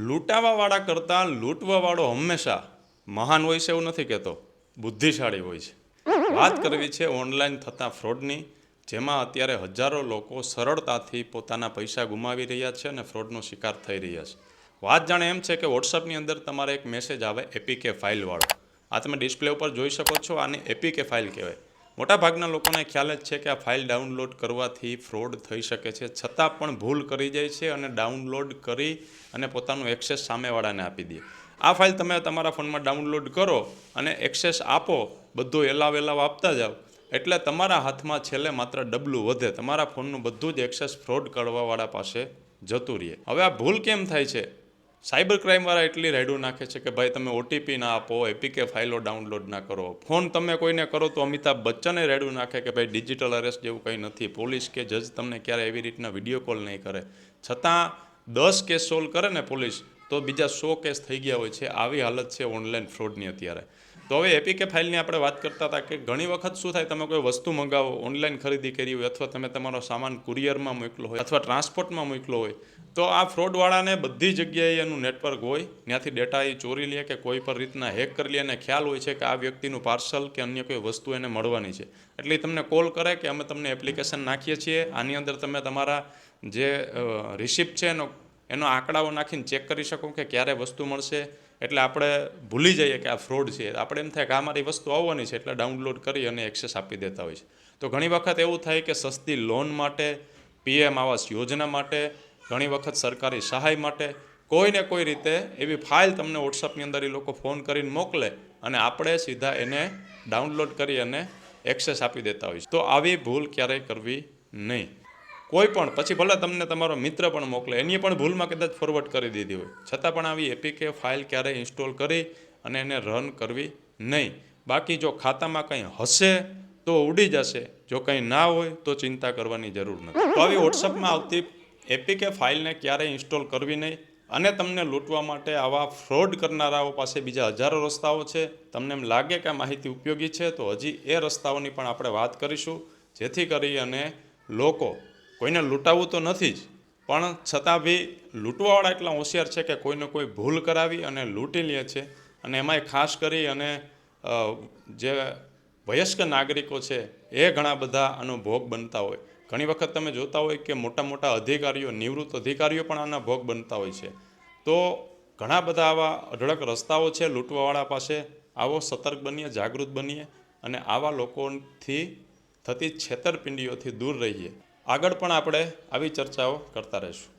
લૂંટાવાવાળા કરતાં લૂંટવાવાળો હંમેશા મહાન હોય છે એવું નથી કહેતો, બુદ્ધિશાળી હોય છે. વાત કરવી છે ઓનલાઈન થતા ફ્રોડની, જેમાં અત્યારે હજારો લોકો સરળતાથી પોતાના પૈસા ગુમાવી રહ્યા છે અને ફ્રોડનો શિકાર થઈ રહ્યા છે. વાત જાણે એમ છે કે વોટ્સઅપની અંદર તમારે એક મેસેજ આવે એપીકે ફાઇલવાળો. આ તમે ડિસ્પ્લે ઉપર જોઈ શકો છો, આને એપીકે ફાઇલ કહેવાય. મોટાભાગના લોકોને ખ્યાલ જ છે કે આ ફાઇલ ડાઉનલોડ કરવાથી ફ્રોડ થઈ શકે છે, છતાં પણ ભૂલ કરી જાય છે અને ડાઉનલોડ કરી અને પોતાનું એક્સેસ સામેવાળાને આપી દે. આ ફાઇલ તમે તમારા ફોનમાં ડાઉનલોડ કરો અને એક્સેસ આપો, બધું એલાવ આપતા જાઓ, એટલે તમારા હાથમાં છેલ્લે માત્ર ડબલું વધે, તમારા ફોનનું બધું જ એક્સેસ ફ્રોડ કરવાવાળા પાસે જતું રહે. હવે આ ભૂલ કેમ થાય છે? સાયબર ક્રાઇમવાળા એટલી રાઈડું નાખે છે કે ભાઈ તમે ઓટીપી ના આપો, એપીકે ફાઇલો ડાઉનલોડ ના કરો. ફોન તમે કોઈને કરો તો અમિતાભ બચ્ચને રાઈડું નાખે કે ભાઈ ડિજિટલ અરેસ્ટ જેવું કંઈ નથી, પોલીસ કે જજ તમને ક્યારે એવી રીતના વિડીયો કોલ નહીં કરે. છતાં 10 કેસ સોલ્વ કરે ને પોલીસ, તો બીજા 100 કેસ થઈ ગયા હોય છે. આવી હાલત છે ઓનલાઈન ફ્રોડની અત્યારે. તો હવે એપીકે ફાઇલની આપણે વાત કરતા હતા કે ઘણી વખત શું થાય, તમે કોઈ વસ્તુ મંગાવો, ઓનલાઈન ખરીદી કરી હોય, અથવા તમે તમારો સામાન કુરિયરમાં મોકલો હોય અથવા ટ્રાન્સપોર્ટમાં મોકલો હોય, તો આ ફ્રોડવાળાને બધી જગ્યાએ એનું નેટવર્ક હોય, ત્યાંથી ડેટા એ ચોરી લે કે કોઈ પણ રીતના હેક કરી લે, અને ખ્યાલ હોય છે કે આ વ્યક્તિનું પાર્સલ કે અન્ય કોઈ વસ્તુ એને મળવાની છે. એટલે એ તમને કોલ કરે કે અમે તમને એપ્લિકેશન નાખીએ છીએ, આની અંદર તમે તમારા જે રિસિપ્ટ છે એનો આંકડાઓ નાખીને ચેક કરી શકો કે ક્યારે વસ્તુ મળશે. એટલે આપણે ભૂલી જઈએ કે આ ફ્રોડ છે. આપણે એમ થાય કે આ મારી વસ્તુ આવવાની છે, એટલે ડાઉનલોડ કરી અને એક્સેસ આપી દેતા હોય છે. તો ઘણી વખત એવું થાય કે સસ્તી લોન માટે, પીએમ આવાસ યોજના માટે, ઘણી વખત સરકારી સહાય માટે કોઈને કોઈ રીતે એવી ફાઇલ તમને વોટ્સઅપની અંદર એ લોકો ફોન કરીને મોકલે અને આપણે સીધા એને ડાઉનલોડ કરી અને એક્સેસ આપી દેતા હોય છે. તો આવી ભૂલ ક્યારેય કરવી નહીં. કોઈ પણ પછી ભલે તમને તમારો મિત્ર પણ મોકલે, એની પણ ભૂલમાં કદાચ ફોરવર્ડ કરી દીધી હોય, છતાં પણ આવી એપીકે ફાઇલ ક્યારેય ઇન્સ્ટોલ કરી અને એને રન કરવી નહીં. બાકી જો ખાતામાં કંઈ હશે તો ઉડી જશે, જો કંઈ ના હોય તો ચિંતા કરવાની જરૂર નથી. તો આવી વોટ્સઅપમાં આવતી એપીકે ફાઇલને ક્યારેય ઇન્સ્ટોલ કરવી નહીં. અને તમને લૂંટવા માટે આવા ફ્રોડ કરનારાઓ પાસે બીજા હજારો રસ્તાઓ છે. તમને એમ લાગે કે આ માહિતી ઉપયોગી છે તો હજી એ રસ્તાઓની પણ આપણે વાત કરીશું, જેથી કરી અને લોકો, કોઈને લૂંટાવવું તો નથી જ, પણ છતાં બી લૂંટવાવાળા એટલા હોશિયાર છે કે કોઈને કોઈ ભૂલ કરાવી અને લૂંટી લે છે. અને એમાંય ખાસ કરી અને જે વયસ્ક નાગરિકો છે એ ઘણા બધા આનો ભોગ બનતા હોય. ઘણી વખત તમે જોતા હોય કે મોટા મોટા અધિકારીઓ, નિવૃત્ત અધિકારીઓ પણ આના ભોગ બનતા હોય છે. તો ઘણા બધા આવા અઢળક રસ્તાઓ છે લૂંટવાવાળા પાસે. આવો સતર્ક બનીએ, જાગૃત બનીએ અને આવા લોકોથી થતી છેતરપિંડીઓથી દૂર રહીએ. આગળ પણ આપણે આવી ચર્ચાઓ કરતા રહીશું.